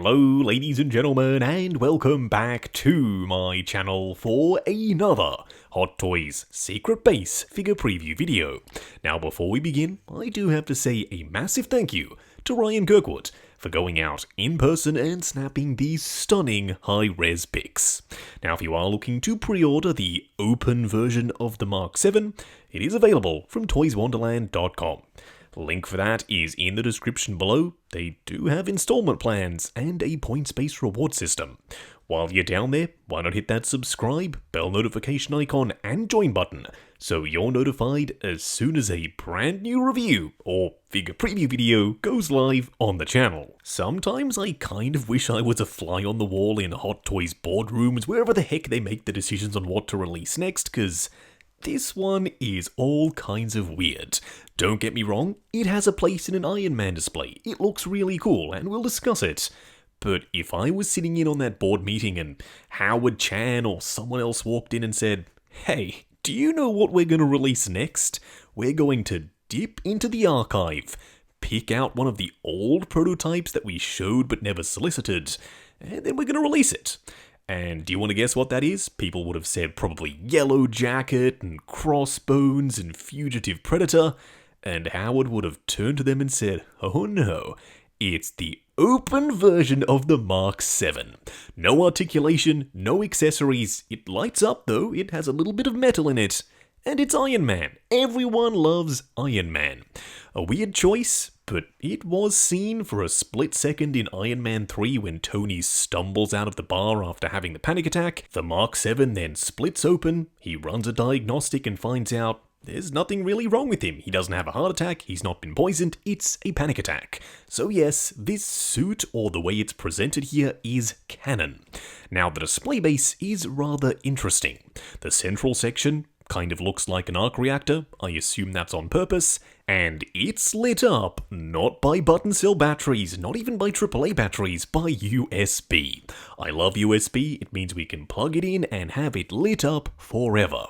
Hello ladies and gentlemen, and welcome back to my channel for another Hot Toys Secret Base figure preview video. Now before we begin, I do have to say a massive thank you to Ryan Kirkwood for going out in person and snapping these stunning high-res pics. Now if you are looking to pre-order the open version of the Mark 7, it is available from toyswonderland.com. Link for that is in the description below. They do have installment plans and a points-based reward system. While you're down there, why not hit that subscribe, bell notification icon, and join button so you're notified as soon as a brand new review or figure preview video goes live on the channel. Sometimes I kind of wish I was a fly on the wall in Hot Toys boardrooms, wherever the heck they make the decisions on what to release next, cause this one is all kinds of weird. Don't get me wrong, it has a place in an Iron Man display. It looks really cool, and we'll discuss it. But if I was sitting in on that board meeting and Howard Chan or someone else walked in and said, "Hey, do you know what we're going to release next? We're going to dip into the archive, pick out one of the old prototypes that we showed but never solicited, and then we're going to release it." And do you want to guess what that is? People would have said probably Yellow Jacket and Crossbones and Fugitive Predator, and Howard would have turned to them and said, "Oh no, it's the open version of the Mark 7. No articulation, no accessories. It lights up though, it has a little bit of metal in it. And it's Iron Man. Everyone loves Iron Man." A weird choice, but it was seen for a split second in Iron Man 3 when Tony stumbles out of the bar after having the panic attack. The Mark 7 then splits open, he runs a diagnostic and finds out there's nothing really wrong with him. He doesn't have a heart attack, he's not been poisoned, it's a panic attack. So yes, this suit, or the way it's presented here, is canon. Now the display base is rather interesting. The central section kind of looks like an arc reactor, I assume that's on purpose, and it's lit up not by button cell batteries, not even by AAA batteries, by USB. I love USB, it means we can plug it in and have it lit up forever.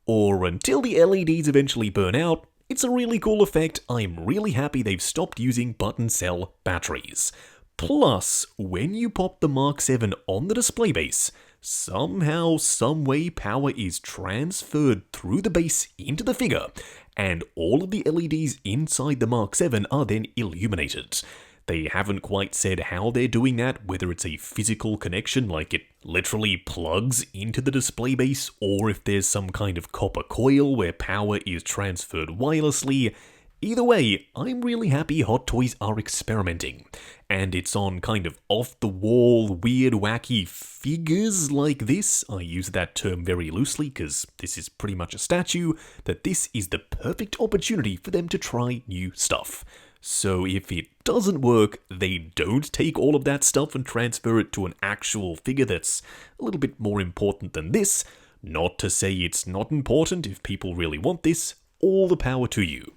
Or until the LEDs eventually burn out. It's a really cool effect. I'm really happy they've stopped using button cell batteries. Plus, when you pop the Mark 7 on the display base, somehow, someway, power is transferred through the base into the figure, and all of the LEDs inside the Mark 7 are then illuminated. They haven't quite said how they're doing that, whether it's a physical connection, like it literally plugs into the display base, or if there's some kind of copper coil where power is transferred wirelessly. Either way, I'm really happy Hot Toys are experimenting, and it's on kind of off-the-wall, weird, wacky figures like this. I use that term very loosely because this is pretty much a statue, that this is the perfect opportunity for them to try new stuff. So if it doesn't work, they don't take all of that stuff and transfer it to an actual figure that's a little bit more important than this. Not to say it's not important if people really want this, all the power to you.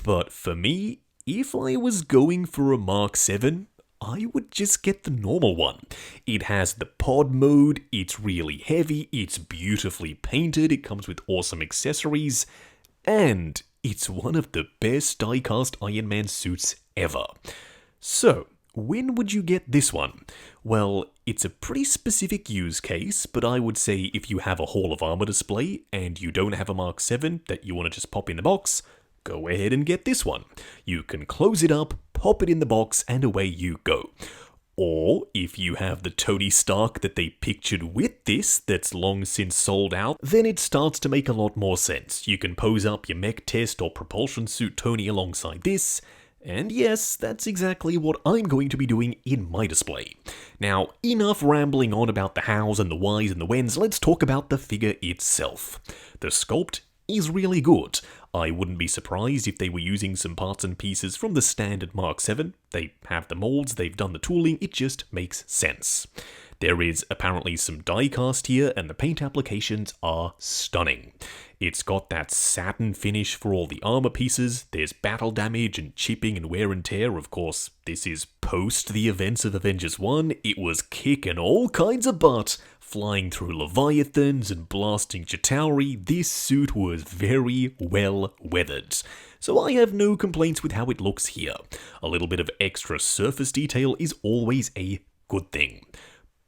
But for me, if I was going for a Mark 7, I would just get the normal one. It has the pod mode, it's really heavy, it's beautifully painted, it comes with awesome accessories, and it's one of the best die-cast Iron Man suits ever. So, when would you get this one? Well, it's a pretty specific use case, but I would say if you have a Hall of Armor display and you don't have a Mark 7 that you want to just pop in the box, go ahead and get this one. You can close it up, pop it in the box, and away you go. Or, if you have the Tony Stark that they pictured with this that's long since sold out, then it starts to make a lot more sense. You can pose up your mech test or propulsion suit Tony alongside this, and yes, that's exactly what I'm going to be doing in my display. Now, enough rambling on about the hows and the whys and the whens, let's talk about the figure itself. The sculpt is really good. I wouldn't be surprised if they were using some parts and pieces from the standard Mark 7. They have the molds, they've done the tooling, it just makes sense. There is apparently some die cast here, and the paint applications are stunning. It's got that satin finish for all the armor pieces, there's battle damage and chipping and wear and tear. Of course, this is post the events of Avengers 1, it was kicking all kinds of butt, flying through Leviathans and blasting Chitauri. This suit was very well weathered. so I have no complaints with how it looks here. A little bit of extra surface detail is always a good thing.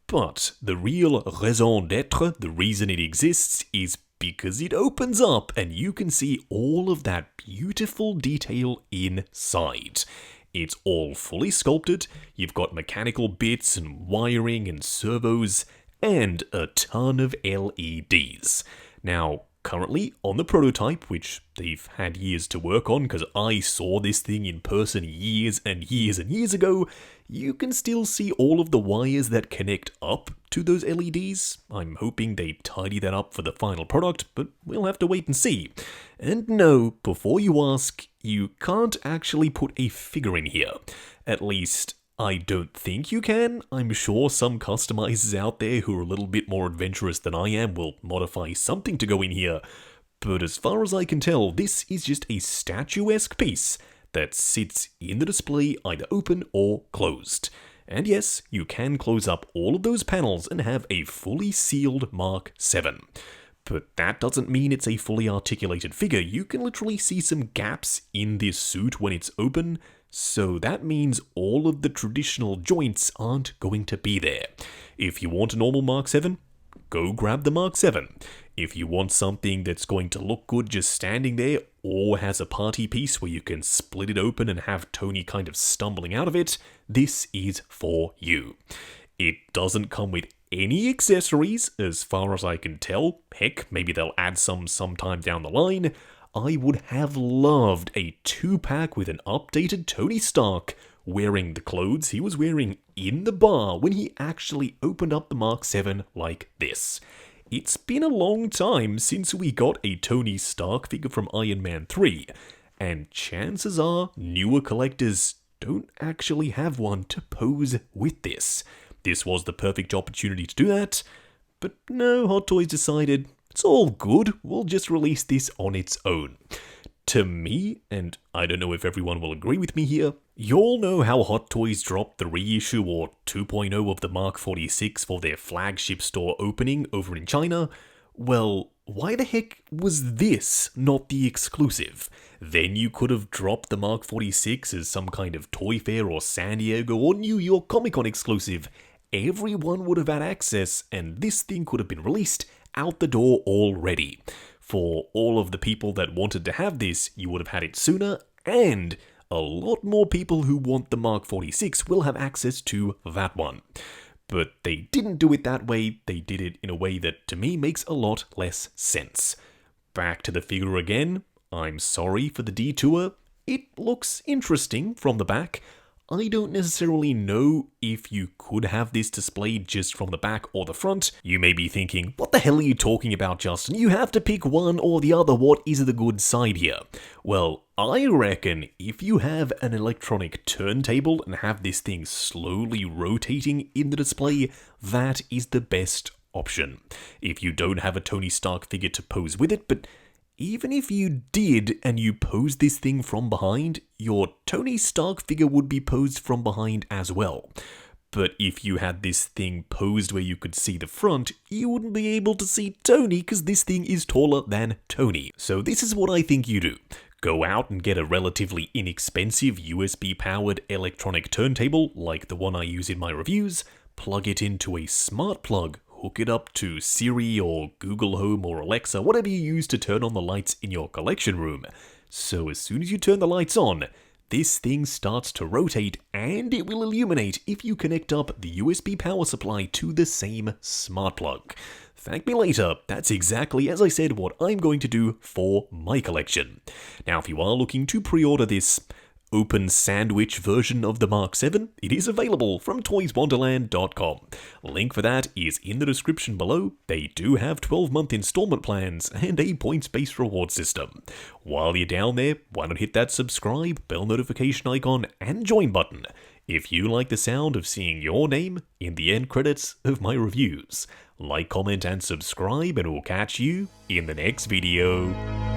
But the real raison d'etre, the reason it exists, is because it opens up and you can see all of that beautiful detail inside. It's all fully sculpted, you've got mechanical bits and wiring and servos, and a ton of LEDs. Now, currently on the prototype, which they've had years to work on because I saw this thing in person years and years and years ago, you can still see all of the wires that connect up to those LEDs. I'm hoping they tidy that up for the final product, but we'll have to wait and see. And no, before you ask, you can't actually put a figure in here. At least, I don't think you can. I'm sure some customizers out there who are a little bit more adventurous than I am will modify something to go in here. But as far as I can tell, this is just a statuesque piece that sits in the display either open or closed. And yes, you can close up all of those panels and have a fully sealed Mark 7. But that doesn't mean it's a fully articulated figure. You can literally see some gaps in this suit when it's open, so that means all of the traditional joints aren't going to be there. If you want a normal Mark 7, go grab the Mark 7. If you want something that's going to look good just standing there, or has a party piece where you can split it open and have Tony kind of stumbling out of it, this is for you. It doesn't come with any accessories, as far as I can tell. Heck, maybe they'll add some sometime down the line. I would have loved a 2-pack with an updated Tony Stark wearing the clothes he was wearing in the bar when he actually opened up the Mark 7 like this. It's been a long time since we got a Tony Stark figure from Iron Man 3, and chances are newer collectors don't actually have one to pose with this. This was the perfect opportunity to do that, but no, Hot Toys decided, it's all good, we'll just release this on its own. To me, and I don't know if everyone will agree with me here, you all know how Hot Toys dropped the reissue or 2.0 of the Mark 46 for their flagship store opening over in China? Well, why the heck was this not the exclusive? Then you could have dropped the Mark 46 as some kind of Toy Fair or San Diego or New York Comic Con exclusive. Everyone would have had access, and this thing could have been released out the door already. For all of the people that wanted to have this, you would have had it sooner, and a lot more people who want the Mark 46 will have access to that one. But they didn't do it that way, they did it in a way that to me makes a lot less sense. Back to the figure again, I'm sorry for the detour, it looks interesting from the back. I don't necessarily know if you could have this displayed just from the back or the front. You may be thinking, what the hell are you talking about, Justin? You have to pick one or the other. What is the good side here? Well, I reckon if you have an electronic turntable and have this thing slowly rotating in the display, that is the best option. If you don't have a Tony Stark figure to pose with it, but even if you did and you posed this thing from behind, your Tony Stark figure would be posed from behind as well. But if you had this thing posed where you could see the front, you wouldn't be able to see Tony because this thing is taller than Tony. So this is what I think you do. Go out and get a relatively inexpensive USB-powered electronic turntable like the one I use in my reviews, plug it into a smart plug, hook it up to Siri or Google Home or Alexa, whatever you use to turn on the lights in your collection room. So as soon as you turn the lights on, this thing starts to rotate and it will illuminate if you connect up the USB power supply to the same smart plug. Thank me later, that's exactly, as I said, what I'm going to do for my collection. Now if you are looking to pre-order this open sandwich version of the Mark 7, it is available from toyswonderland.com. Link for that is in the description below. They do have 12-month installment plans and a points-based reward system. While you're down there, why not hit that subscribe, bell notification icon, and join button if you like the sound of seeing your name in the end credits of my reviews. Like, comment, and subscribe, and we'll catch you in the next video.